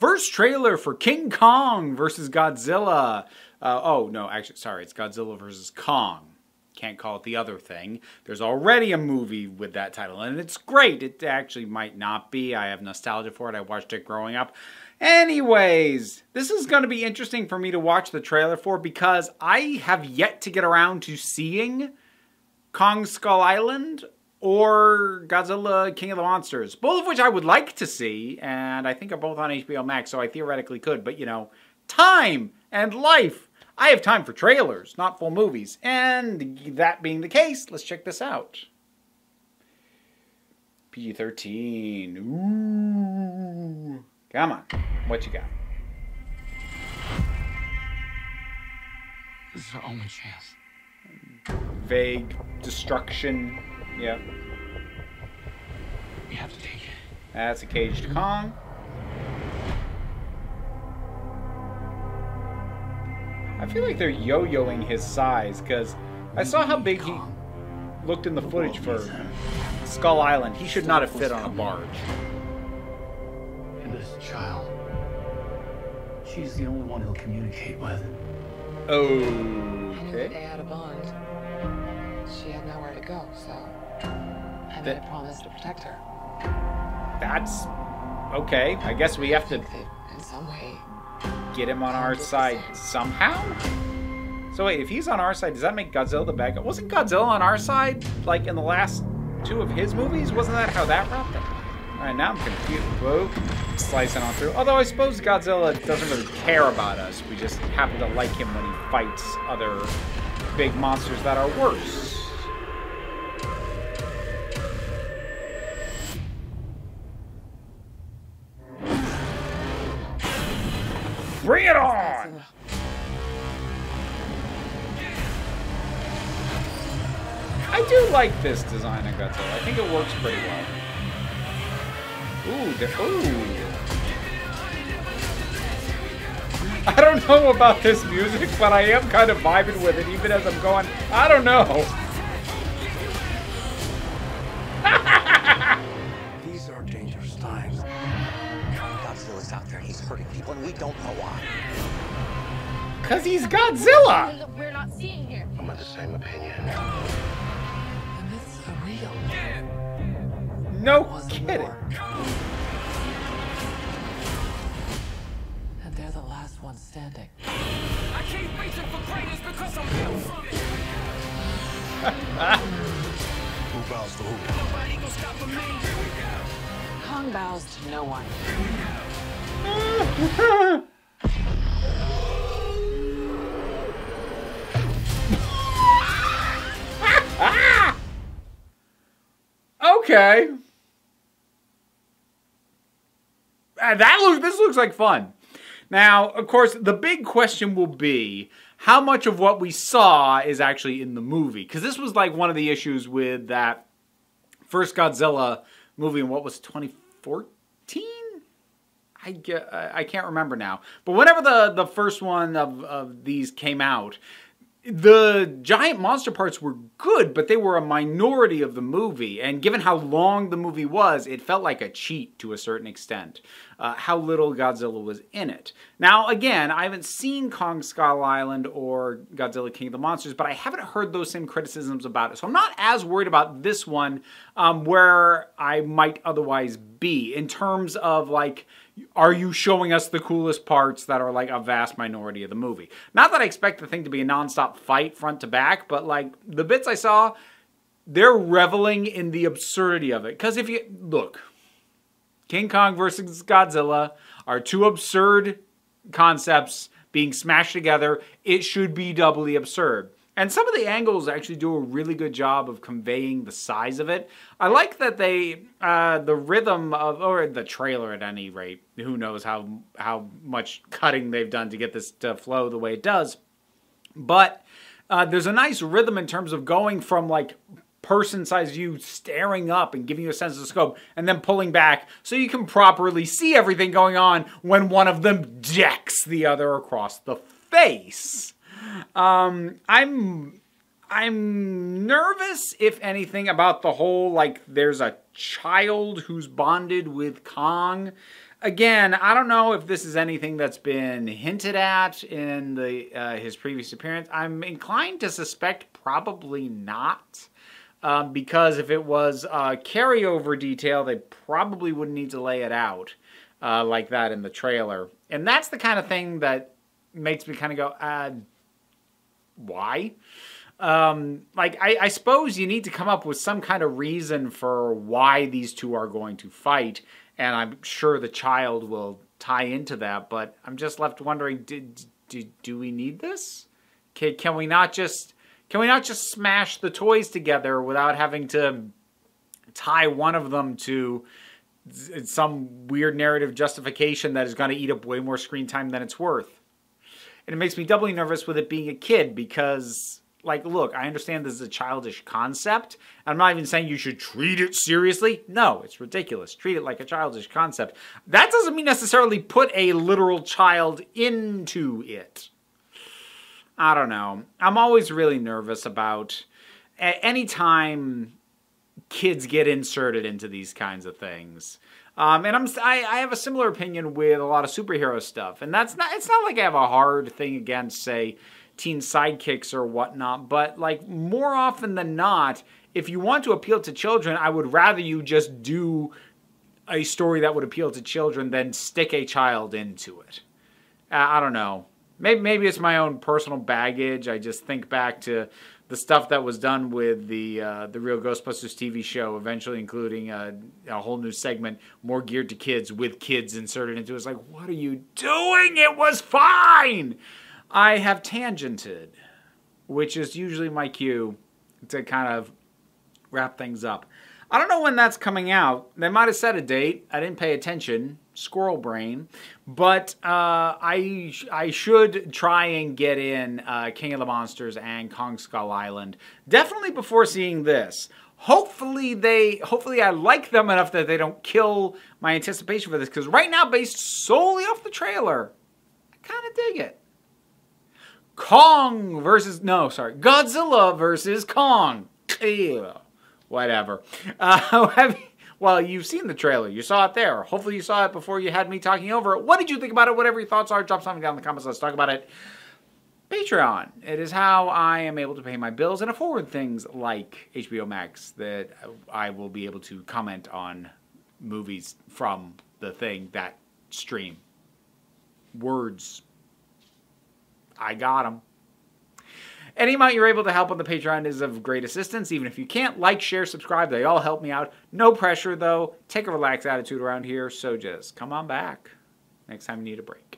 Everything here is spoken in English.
First trailer for King Kong versus Godzilla. Oh, no, actually, sorry, it's Godzilla versus Kong. Can't call it the other thing. There's already a movie with that title, and it's great. It actually might not be. I have nostalgia for it. I watched it growing up. Anyways, this is going to be interesting for me to watch the trailer for because I have yet to get around to seeing Kong Skull Island or Godzilla King of the Monsters, both of which I would like to see, and I think are both on HBO Max, so I theoretically could, but you know, time and life. I have time for trailers, not full movies, and that being the case, let's check this out. PG-13, ooh, come on, what you got? This is our only chance. Vague destruction. Yep. We have to take it. That's a caged Kong. I feel like they're yo-yoing his size because I saw how big he looked in the footage for Skull Island. He should not have fit on a barge. And this child, she's the only one he'll communicate with. Okay. I knew that they had a bond. She had nowhere to go, so I made a promise to protect her. That's okay. I guess we have to in some way get him on our side somehow. So wait, if he's on our side, does that make Godzilla the bad guy? Wasn't Godzilla on our side like in the last two of his movies? Wasn't that how that wrapped up? All right, now I'm confused. Whoa, slicing on through. Although I suppose Godzilla doesn't really care about us. We just happen to like him when he fights other big monsters that are worse. Bring it on! I do like this design of Godzilla. I think it works pretty well. Ooh, ooh. I don't know about this music, but I am kind of vibing with it, even as I'm going, I don't know. These are dangerous times. Godzilla's out there and he's hurting people and we don't know why. Because he's Godzilla! We're not seeing here. I'm of the same opinion. The myths are real. No kidding. And they're the last ones standing. I keep reaching for greatness because I'm built from it. Who bows to who? Nobody gonna stop me. Here we go. Kong bows to no one. Okay. This looks like fun. Now, of course, the big question will be how much of what we saw is actually in the movie. Because this was like one of the issues with that first Godzilla movie in what was 2014? I can't remember now. But whenever the first one of these came out, the giant monster parts were good, but they were a minority of the movie. And given how long the movie was, it felt like a cheat to a certain extent. How little Godzilla was in it. Now, again, I haven't seen Kong Skull Island or Godzilla King of the Monsters, but I haven't heard those same criticisms about it. So I'm not as worried about this one where I might otherwise be in terms of, like, are you showing us the coolest parts that are like a vast minority of the movie? Not that I expect the thing to be a nonstop fight front to back, but like the bits I saw, they're reveling in the absurdity of it. Because if you look, King Kong versus Godzilla are two absurd concepts being smashed together. It should be doubly absurd. And some of the angles actually do a really good job of conveying the size of it. I like that they, the rhythm of, or the trailer at any rate, who knows how much cutting they've done to get this to flow the way it does. But there's a nice rhythm in terms of going from like person-sized view staring up and giving you a sense of scope and then pulling back so you can properly see everything going on when one of them decks the other across the face. I'm nervous, if anything, about the whole, like, there's a child who's bonded with Kong. Again, I don't know if this is anything that's been hinted at in his previous appearance. I'm inclined to suspect probably not. Because if it was a carryover detail, they probably wouldn't need to lay it out like that in the trailer. And that's the kind of thing that makes me kind of go, why? I suppose you need to come up with some kind of reason for why these two are going to fight, and I'm sure the child will tie into that, but I'm just left wondering, do we need this? Can we not just smash the toys together without having to tie one of them to some weird narrative justification that is going to eat up way more screen time than it's worth? And it makes me doubly nervous with it being a kid because, like, look, I understand this is a childish concept. I'm not even saying you should treat it seriously. No, it's ridiculous. Treat it like a childish concept. That doesn't mean necessarily put a literal child into it. I don't know. I'm always really nervous about any time kids get inserted into these kinds of things. And I have a similar opinion with a lot of superhero stuff. And it's not like I have a hard thing against, say, teen sidekicks or whatnot. But, like, more often than not, if you want to appeal to children, I would rather you just do a story that would appeal to children than stick a child into it. I don't know. Maybe it's my own personal baggage. I just think back to the stuff that was done with the Real Ghostbusters TV show, eventually including a whole new segment more geared to kids with kids inserted into it. It's like, what are you doing? It was fine! I have tangented, which is usually my cue to kind of wrap things up. I don't know when that's coming out. They might have set a date. I didn't pay attention. Squirrel brain. But I should try and get in King of the Monsters and Kong Skull Island. Definitely before seeing this. Hopefully I like them enough that they don't kill my anticipation for this. Because right now, based solely off the trailer, I kind of dig it. Godzilla versus Kong. Ew. Whatever. Well, you've seen the trailer. You saw it there. Hopefully you saw it before you had me talking over it. What did you think about it? Whatever your thoughts are, drop something down in the comments. Let's talk about it. Patreon. It is how I am able to pay my bills and afford things like HBO Max that I will be able to comment on movies from the thing that stream. Words. I got them. Any amount you're able to help on the Patreon is of great assistance. Even if you can't, like, share, subscribe. They all help me out. No pressure, though. Take a relaxed attitude around here. So just come on back next time you need a break.